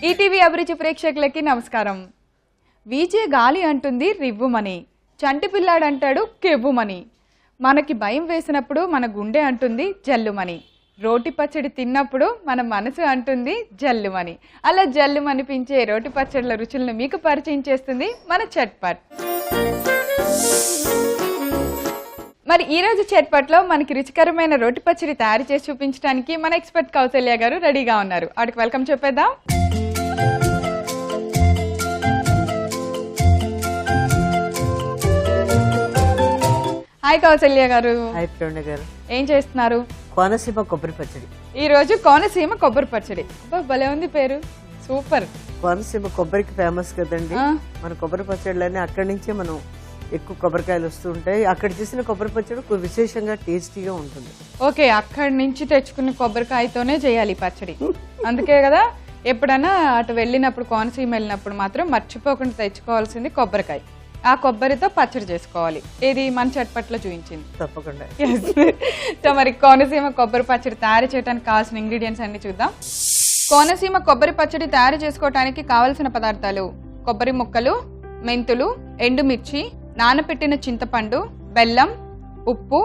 ETV అభిరుచి ప్రేక్షకులకి నమస్కారం. వీచే గాలి అంటుంది రివ్వుమని, చంటి పిల్లాడంటాడు కెవ్వుమని, మనకి భయం వేసినప్పుడు మన గుండె అంటుంది జల్లుమని, రోటి పచ్చడి తిన్నప్పుడు మన మనసు అంటుంది జల్లుమని. అలా జల్లుమనిపించే రోటి పచ్చడిల రుచులను మీకు పరిచయం చేస్తుంది మన చట్పట్. మరి ఈ రోజు చట్పట్లో మనకి రుచికరమైన రోటి పచ్చడి తయారు చేసి చూపించడానికి మన ఎక్స్పర్ట్ కౌసల్య గారు రెడీగా ఉన్నారు. ఆవిడకి వెల్కమ్ చెప్పేద్దాం. హాయ్ కౌసల్య గారు. హాయ్ ప్రేరణ గారు. ఏం చేస్తున్నారు? కోనసీమ కొబ్బరి పచ్చడి. ఈ రోజు కోనసీమ కొబ్బరి పచ్చడి. భలే ఉంది పేరు, సూపర్. కోనసీమ కొబ్బరికి ఫేమస్ కదండి. మన కొబ్బరి పచ్చడిలోనే అక్కడి నుంచే మనం ఎక్కువ కొబ్బరికాయలు వస్తూ ఉంటాయి. అక్కడ చేసిన కొబ్బరి పచ్చడి విశేషంగా టేస్టీగా ఉంటుంది. ఓకే, అక్కడి నుంచి తెచ్చుకున్న కొబ్బరికాయతోనే చేయాలి పచ్చడి. అందుకే కదా ఎప్పుడైనా అటు వెళ్ళినప్పుడు, కోనసీమ వెళ్ళినప్పుడు మాత్రం మర్చిపోకుండా తెచ్చుకోవాల్సింది కొబ్బరికాయ. ఆ కొబ్బరితో పచ్చడి చేసుకోవాలి. ఇది మన చట్పట్లో చూపించింది తప్పకుండా. సో మరి కోనసీమ కొబ్బరి పచ్చడి తయారు చేయడానికి కావాల్సిన ఇంగ్రీడియంట్స్ అన్ని చూద్దాం. కోనసీమ కొబ్బరి పచ్చడి తయారు చేసుకోవడానికి కావలసిన పదార్థాలు: కొబ్బరి ముక్కలు, మెంతులు, ఎండుమిర్చి, నానపెట్టిన చింతపండు, బెల్లం, ఉప్పు,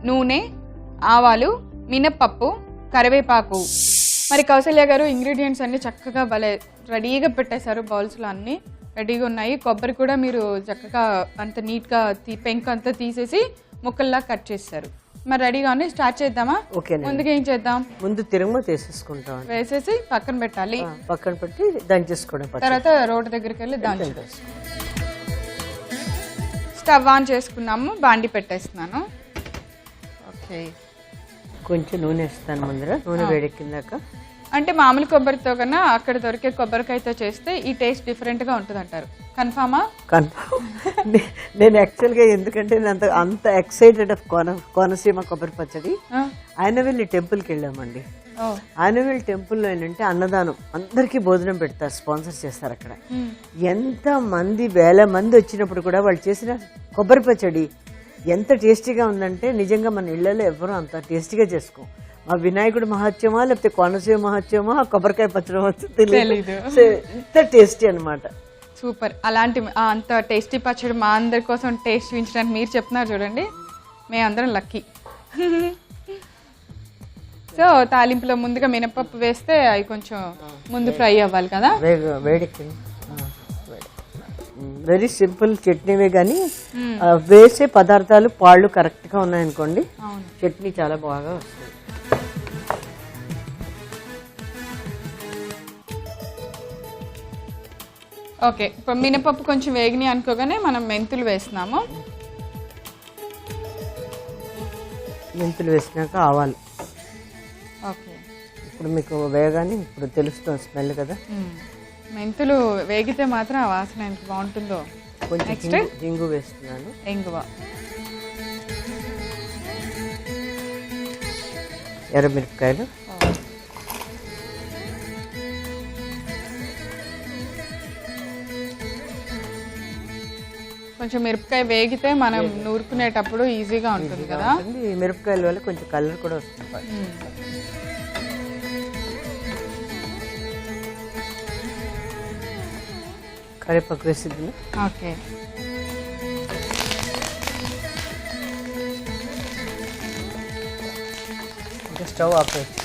నూనె, ఆవాలు, మినప్పప్పు, కరివేపాకు. మరి కౌసల్య గారు ఇంగ్రీడియంట్స్ అన్ని చక్కగా భలే రెడీగా పెట్టేశారు. బౌల్స్లో అన్ని రెడీగా ఉన్నాయి. కొబ్బరి కూడా మీరు చక్కగా అంత నీట్గా పెంక అంతా తీసేసి ముక్కల్లా కట్ చేస్తారు. మరి రెడీగా ఉన్నాయి, స్టార్ట్ చేద్దామా? ఓకే. ముందుగా ఏం చేద్దాం? ముందు తిరుమల వేసేసుకుంటాం. వేసేసి పక్కన పెట్టాలి. పక్కన పెట్టి దంచేసుకోవడం. తర్వాత రోడ్డు దగ్గరికి వెళ్ళి దంచుతాం. స్టవ్ ఆన్ చేసుకున్నాము, బాండి పెట్టేస్తున్నాను. ఓకే, కొంచెం నూనె వేస్తాను ముందర. నూనె వేడెక్కిందాక, అంటే మామూలు కొబ్బరితో కన్నా అక్కడ దొరికే కొబ్బరికాయతో చేస్తే ఈ టేస్ట్ డిఫరెంట్ గా ఉంటుంది అంటారు. కన్ఫామా? కన్ఫామ్. నేను యాక్చువల్గా ఎందుకంటే నేను అంత ఎక్సైటెడ్ ఆఫ్ కోనసీమ కొబ్బరి పచ్చడి. ఆయనవెల్లి టెంపుల్కి వెళ్ళామండి. ఆయనవెల్లి టెంపుల్లో ఏంటంటే అన్నదానం, అందరికీ భోజనం పెడతారు, స్పాన్సర్ చేస్తారు. అక్కడ ఎంత మంది, వేల మంది వచ్చినప్పుడు కూడా వాళ్ళు చేసిన కొబ్బరి పచ్చడి ఎంత టేస్టీగా ఉందంటే నిజంగా మన ఇళ్లలో ఎవరు అంత టేస్టీగా చేసుకో. మా వినాయకుడు మహత్యమా లేకపోతే కోనసీమ మహత్యమా కొబ్బరికాయ పచ్చడి తెలియదు. ఎంత టేస్టీ అనమాట. సూపర్. అలాంటి అంత టేస్టీ పచ్చడి మా అందరి కోసం టేస్ట్ చూపించడానికి మీరు చెప్తున్నారు చూడండి, మేమందరం లక్కీ. సో తాలింపులో ముందుగా మినపప్పు వేస్తే అవి కొంచెం ముందు ఫ్రై అవ్వాలి కదా. వేడెక్కింది. వెరీ సింపుల్ చట్నీవే, కానీ వేసే పదార్థాలు పాళ్ళు కరెక్ట్గా ఉన్నాయనుకోండి, చట్నీ చాలా బాగా వస్తుంది. ఓకే, ఇప్పుడు మినపప్పు కొంచెం వేగిని అనుకోగానే మనం మెంతులు వేస్తున్నాము. మెంతులు వేసినాక ఆవాలు. ఓకే, ఇప్పుడు మీకు వేగానే ఇప్పుడు తెలుస్తుంది స్మెల్ కదా. మెంతులు వేగితే మాత్రం ఆ వాసన ఎంత బాగుంటుందో. కొంచెం జింగు వేస్తున్నాను. ఇంగువ, ఎర్రమిరపకాయలు, కొంచెం మిరపకాయ వేగితే మనం నూరుకునేటప్పుడు ఈజీగా ఉంటుంది కదా. మిరపకాయల వల్ల కొంచెం కలర్ కూడా వస్తుంది. కరివేపాకు వేసింది. ఓకే, స్టవ్ ఆపేసి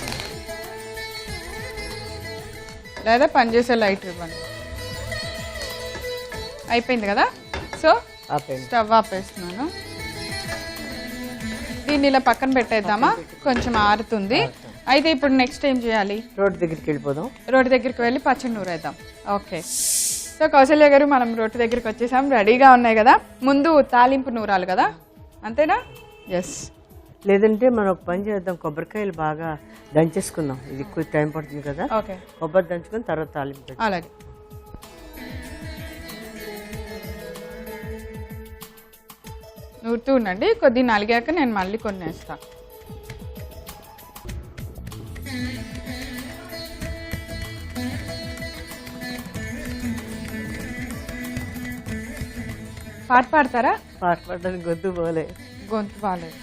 లేదా పనిచేసే లైట్ ఇవ్వండి. అయిపోయింది కదా. సో స్టవ్ ఆపేస్తున్నాను. దీన్ని ఇలా పక్కన పెట్టేద్దామా, కొంచెం ఆరుతుంది. అయితే ఇప్పుడు నెక్స్ట్ ఏం చేయాలి? రోడ్డు దగ్గరికి వెళ్ళిపోదాం. రోడ్డు దగ్గరికి వెళ్ళి పచ్చడి నూరేద్దాం. ఓకే, సో కౌసల్య గారు మనం రోడ్డు దగ్గరికి వచ్చేసాం, రెడీగా ఉన్నాయి కదా. ముందు తాలింపు నూరాలి కదా, అంతేనా? ఎస్. లేదంటే మనం ఒక పని చేద్దాం, కొబ్బరికాయలు బాగా దంచేసుకుందాం. ఇది ఎక్కువ టైం పడుతుంది కదా. ఓకే, కొబ్బరి దంచుకుని తర్వాత తాలింపు. అలాగే. నూరుతూ ఉండండి, కొద్ది నలిగాక నేను మళ్ళీ కొన్ని వేస్తా. పాట పాడతారా? పాట పాడడానికి గొంతు బాగాలేదు. గొంతు బాగాలేదు.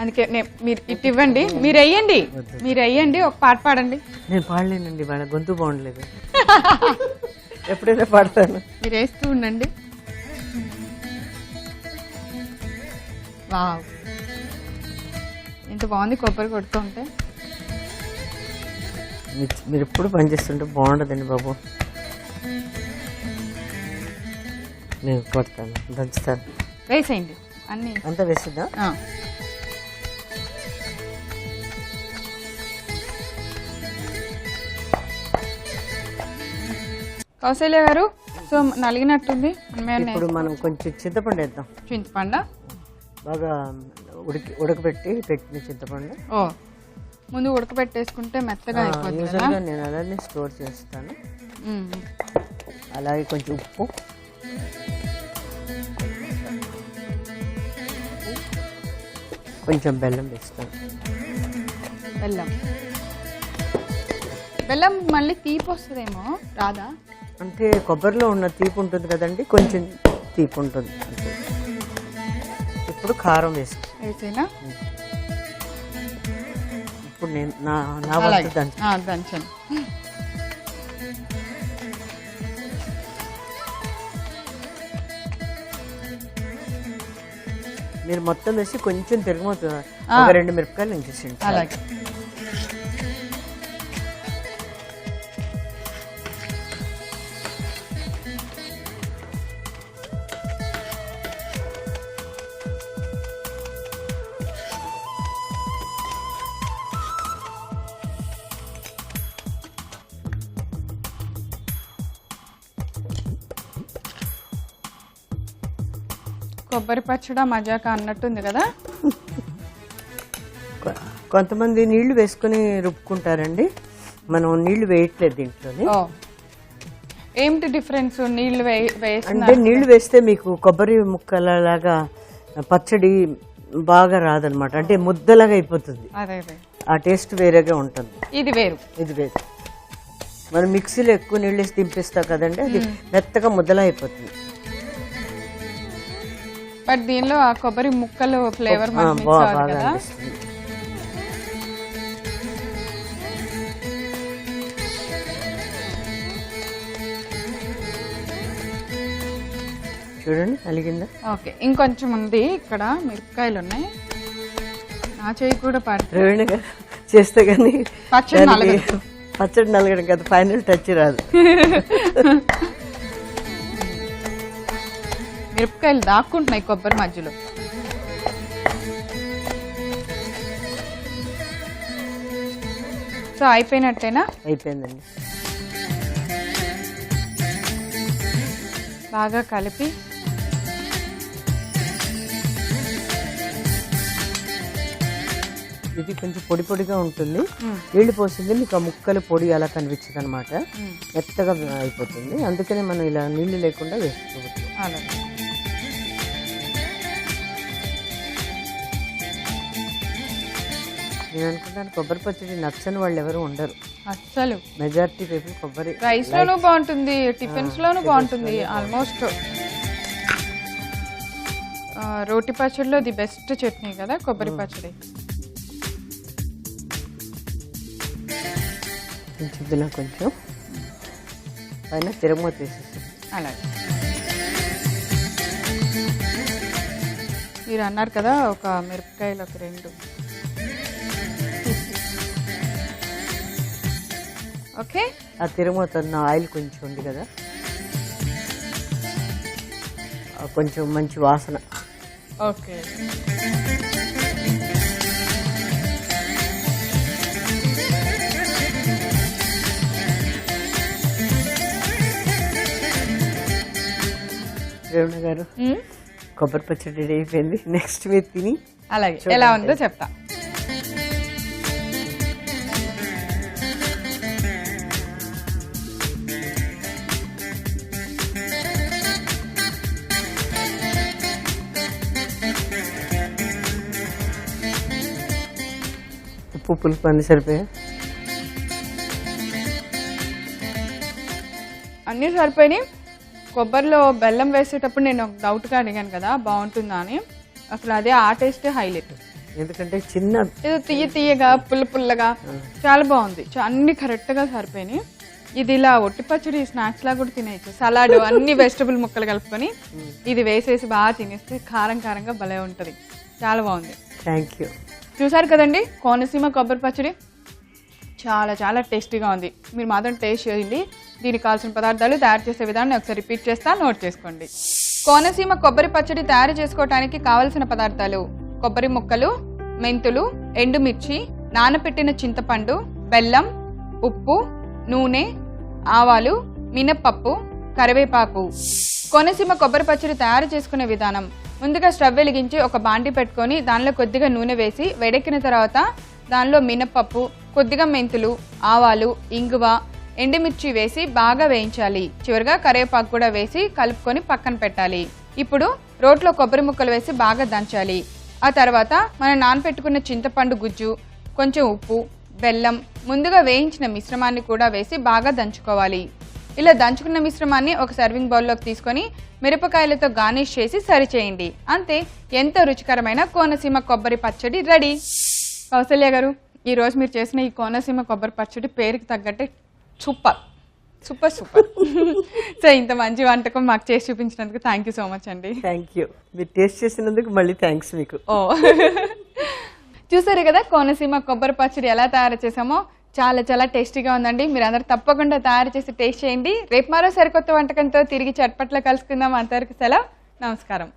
అందుకే మీరు ఇటు ఇవ్వండి, మీరు వెయ్యండి, ఒక పాట పాడండి. నేను పాడలేనండి, వాళ్ళ గొంతు బాగుండలేదు. ఎప్పుడైనా పాడతాను. మీరు వేస్తూ ఉండండి. వావ్, ఎంత బాగుంది కొబ్బరి కొడుతూ ఉంటే. మీరు ఎప్పుడు పనిచేస్తుంటే బాగుండదండి బాబు. నేను కొడతాను, దంచుతాను. వేసేయండి అన్ని, అంతా వేసిద్దా? కౌశల్య గారు, సో నలిగినట్టుంది. ఇప్పుడు మనం కొంచెం చింతపండు వేద్దాం. చింతపండు బాగా ఉడకబెట్టి పెట్టిన చింతపండు. ఓ, ముందు ఉడకబెట్టేసుకుంటే మెత్తగా అయిపోతుంది. నేను అలానే స్టోర్ చేస్తాను. అలాగే కొంచెం ఉప్పు, కొంచెం బెల్లం వేస్తాను. బెల్లం మళ్ళీ తీపి వస్తుందేమో, రాదా? అంటే కొబ్బరిలో ఉన్న తీపి ఉంటుంది కదండి, కొంచెం తీపి ఉంటుంది. ఇప్పుడు కారం వేసేనా? ఇప్పుడు నేను నా వంతు దంచండి. మీరు మొత్తం వేసి కొంచెం తిరగమవుతుంది, ఒక 2 మిరపకాయలు ఇంకేసేయండి. అలాగే. కొబ్బరి పచ్చడి మజాక అన్నట్టుంది కదా. కొంతమంది నీళ్లు వేసుకుని రుబ్బుకుంటారండి, మనం నీళ్లు వేయట్లేదు దీంట్లోని. ఏమిటి డిఫరెన్స్? నీళ్లు అంటే నీళ్లు వేస్తే మీకు కొబ్బరి ముక్కలలాగా పచ్చడి బాగా రాదనమాట, అంటే ముద్దలాగా అయిపోతుంది. ఆ టేస్ట్ వేరేగా ఉంటుంది. ఇది వేరు. మనం మిక్సీలో ఎక్కువ నీళ్ళు వేసి దింపిస్తాం కదండి, అది మెత్తగా ముద్దలా అయిపోతుంది. బట్ దీనిలో ఆ కొబ్బరి ముక్కలు ఫ్లేవర్ బాగా అనిపిస్తుంది. చూడండి అలిగిందా? ఓకే, ఇంకొంచెం ఉంది. ఇక్కడ మిరపకాయలు ఉన్నాయి, నా చేయి కూడా ప్రవీణ గారు చేస్తే కానీ పచ్చడి నలగడం కదా, ఫైనల్ టచ్ రాదు. మిరపకాయలు దాక్కుంటున్నాయి కొబ్బరి మధ్యలో. సో అయిపోయినట్టేనా? అయిపోయిందండి. బాగా కలిపి ఇది కొంచెం పొడి పొడిగా ఉంటుంది. నీళ్లు పోసింది మీకు ఆ ముక్కలు పొడి అలా కనిపించదు అనమాట, మెత్తగా అయిపోతుంది. అందుకనే మనం ఇలా నీళ్లు లేకుండా వేసుకోవచ్చు. నేను అనుకుంటాను కొబ్బరి పచ్చడి నచ్చని వాళ్ళు ఎవరు ఉండరు అస్సలు. మెజారిటీ పీపుల్ కొబ్బరి రైస్ లోనూ బాగుంటుంది, టిఫిన్స్ లోనూ బాగుంటుంది. ఆల్మోస్ట్ రోటి పచ్చడిలో ది బెస్ట్ చట్నీ కదా కొబ్బరి పచ్చడి. కొంచెం కొంచెం పైన తిరగమూత వేసేసి. అలాగే మీరు అన్నారు కదా ఒక మిరపకాయలు ఒక 2. ఓకే, ఆ తిరగమూత ఆయిల్ కొంచెం ఉంది కదా, కొంచెం మంచి వాసన. ఓకే, రేవణ గారు కొబ్బరి పచ్చడి రెడీ అయిపోయింది. నెక్స్ట్ మీరు తిని అలాగే ఎలా ఉందో చెప్తా. ఉప్పు పులుపు అన్ని సరిపోయా? అన్నీ సరిపోయినాయి. కొబ్బరిలో బెల్లం వేసేటప్పుడు నేను ఒక డౌట్గా అడిగాను కదా బాగుంటుందా అని, అసలు అదే ఆ టేస్ట్ హైలైట్. ఎందుకంటే చిన్న ఏదో తీయగా పుల్లగా చాలా బాగుంది. అన్ని కరెక్ట్ గా సరిపోయినాయి. ఇది ఇలా ఒట్టి పచ్చడి స్నాక్స్ లా కూడా తినేయచ్చు. సలాడ్ అన్ని వెజిటబుల్ ముక్కలు కలుపుకొని ఇది వేసేసి బాగా తినేస్తే కారంగా భలే ఉంటది. చాలా బాగుంది. Thank you. చూసారు కదండి కోనసీమ కొబ్బరి పచ్చడి, చాలా టేస్టీగా ఉంది. మీరు మాత్రం టేస్ట్ చేయండి. దీనికి కావాల్సిన పదార్థాలు, తయారు చేసే విధానం ఒకసారి రిపీట్ చేస్తా, నోట్ చేసుకోండి. కోనసీమ కొబ్బరి పచ్చడి తయారు చేసుకోవడానికి కావలసిన పదార్థాలు: కొబ్బరి ముక్కలు, మెంతులు, ఎండుమిర్చి, నానపెట్టిన చింతపండు, బెల్లం, ఉప్పు, నూనె, ఆవాలు, మినప్పప్పు, కరివేపాకు. కోనసీమ కొబ్బరి పచ్చడి తయారు చేసుకునే విధానం: ముందుగా స్టవ్ వెలిగించి ఒక బాండి పెట్టుకొని దానిలో కొద్దిగా నూనె వేసి వేడెక్కిన తర్వాత దానిలో మినప్పప్పు, కొద్దిగా మెంతులు, ఆవాలు, ఇంగువ, ఎండుమిర్చి వేసి బాగా వేయించాలి. చివరిగా కరివేపాకు కూడా వేసి కలుపుకొని పక్కన పెట్టాలి. ఇప్పుడు రోట్లో కొబ్బరి ముక్కలు వేసి బాగా దంచాలి. ఆ తర్వాత మనం నానపెట్టుకున్న చింతపండు గుజ్జు, కొంచెం ఉప్పు, బెల్లం, ముందుగా వేయించిన మిశ్రమాన్ని కూడా వేసి బాగా దంచుకోవాలి. ఇలా దంచుకున్న మిశ్రమాన్ని ఒక సర్వింగ్ బౌల్లోకి తీసుకొని మిరపకాయలతో గార్నిష్ చేసి సర్వ్ చేయండి. అంతే, ఎంతో రుచికరమైన కోనసీమ కొబ్బరి పచ్చడి రెడీ. కౌసల్య గారు, ఈ రోజు మీరు చేసిన ఈ కోనసీమ కొబ్బరి పచ్చడి పేరుకి తగ్గట్టే సూపర్. సో ఇంత మంచి వంటకం మాకు చేసి చూపించినందుకు థ్యాంక్ యూ సో మచ్ అండి. Thank you. మీరు టేస్ట్ చేసినందుకు మళ్ళీ థ్యాంక్స్ మీకు. ఓ చూసారు కదా కోనసీమ కొబ్బరి పచ్చడి ఎలా తయారు చేసామో. చాలా టేస్టీగా ఉందండి. మీరు అందరు తప్పకుండా తయారు చేసి టేస్ట్ చేయండి. రేపు మరో సరికొత్త వంటకంతో తిరిగి చట్పట్లో కలుసుకుందాం. అంతవరకు సెలవు, నమస్కారం.